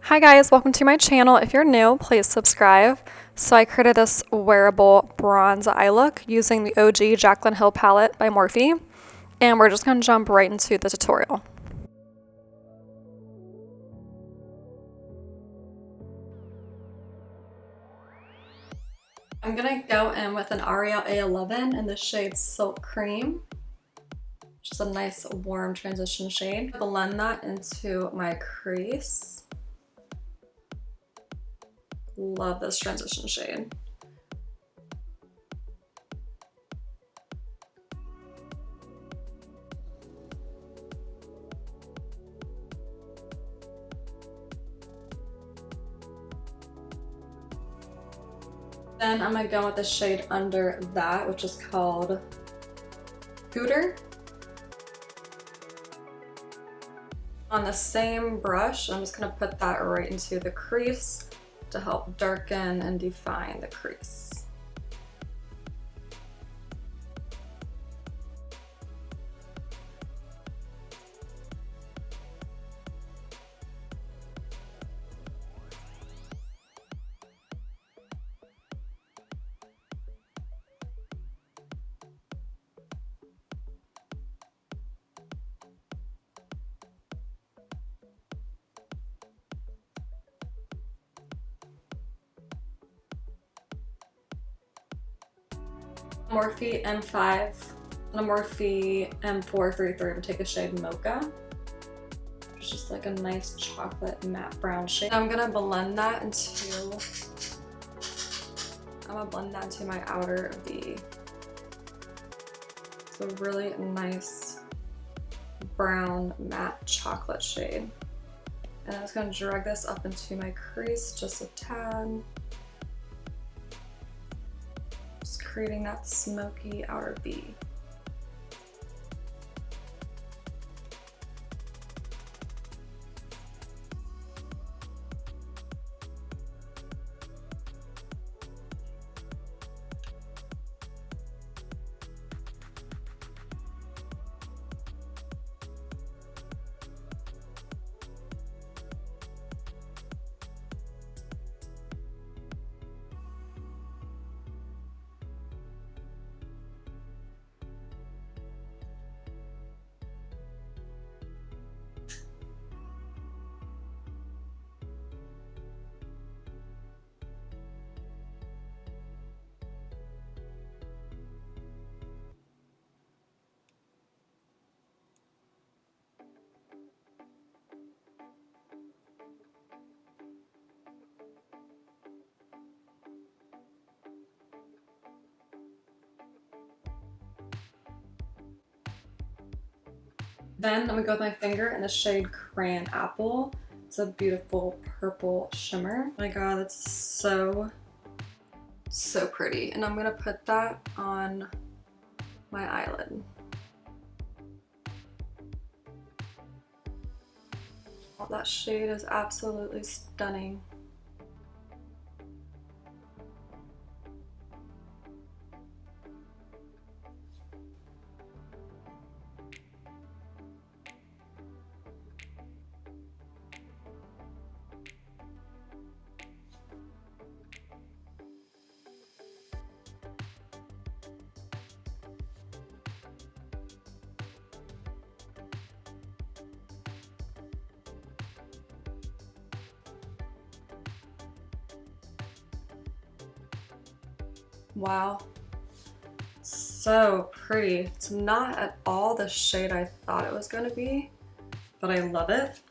Hi guys, welcome to my channel. If you're new, please subscribe. So I created this wearable bronze eye look using the OG Jaclyn Hill palette by Morphe, and we're just going to jump right into the tutorial. I'm going to go in with an Ariel A11 in the shade Silk Cream, which is a nice warm transition shade. Blend that into my crease. Love this transition shade. Then I'm gonna go with the shade under that, which is called Hooter. On the same brush, I'm just gonna put that right into the crease to help darken and define the crease. Morphe M5 and a Morphe M433 to take a shade Mocha. It's just like a nice chocolate matte brown shade. I'm gonna blend that into my outer V. It's a really nice brown matte chocolate shade. And I'm just gonna drag this up into my crease just a tad. Creating that smoky outer V. Then I'm gonna go with my finger in the shade Crayon Apple. It's a beautiful purple shimmer. Oh my god, that's so pretty. And I'm gonna put that on my eyelid. Oh, that shade is absolutely stunning. Wow, so pretty. It's not at all the shade I thought it was gonna be, but I love it.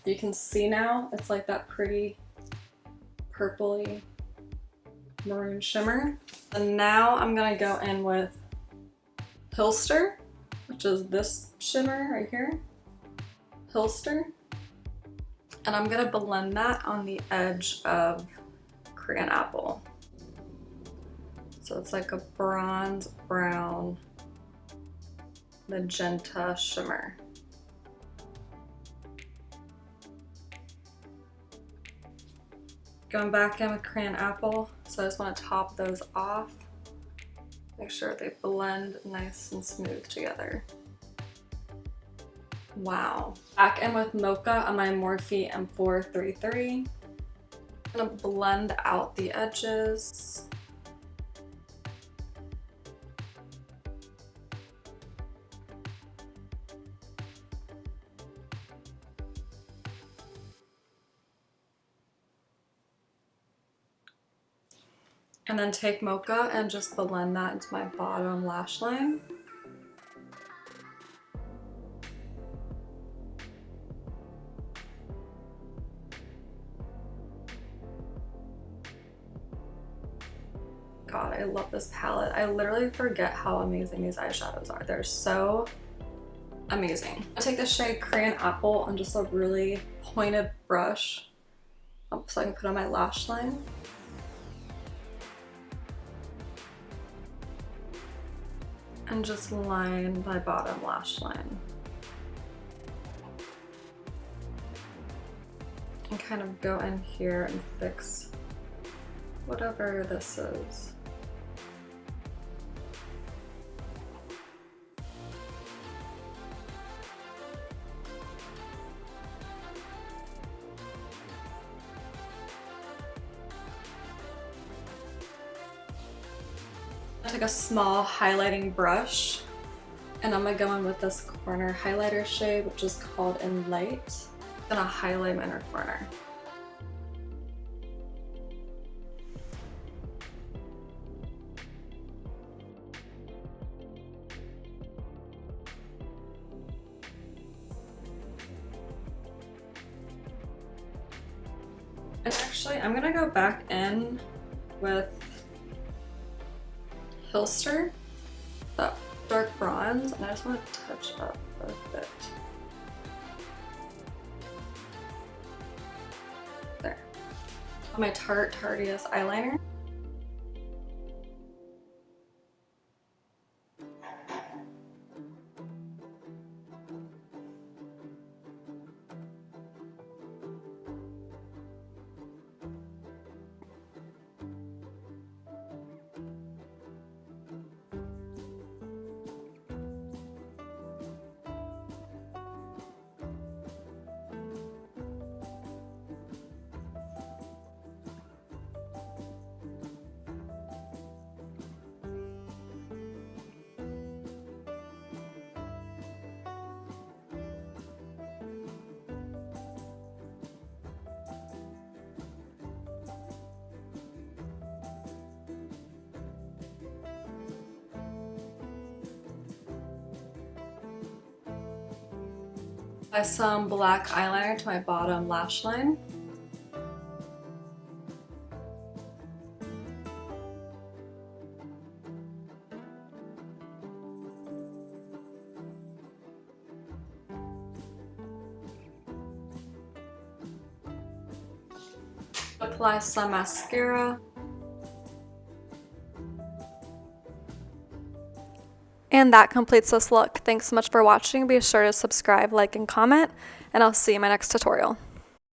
You can see now, it's like that pretty purpley maroon shimmer. And now I'm gonna go in with Hillster, which is this shimmer right here, Hillster. And I'm gonna blend that on the edge of Crayon Apple. So it's like a bronze brown magenta shimmer. Going back in with Crayon Apple, so I just want to top those off. Make sure they blend nice and smooth together. Wow. Back in with Mocha on my Morphe M433. I'm gonna blend out the edges. And then take Mocha and just blend that into my bottom lash line. God, I love this palette. I literally forget how amazing these eyeshadows are. They're so amazing. I take the shade Crayon Apple on just a really pointed brush so I can put on my lash line. And just line my bottom lash line. And kind of go in here and fix whatever this is. Take a small highlighting brush and I'm gonna go in with this corner highlighter shade, which is called In Light. I'm gonna highlight my inner corner. And actually, I'm gonna go back in with Hillster, that dark bronze, and I just want to touch up a bit. There. My Tartiest eyeliner. Apply some black eyeliner to my bottom lash line. Apply some mascara. And that completes this look. Thanks so much for watching. Be sure to subscribe, like, and comment, and I'll see you in my next tutorial.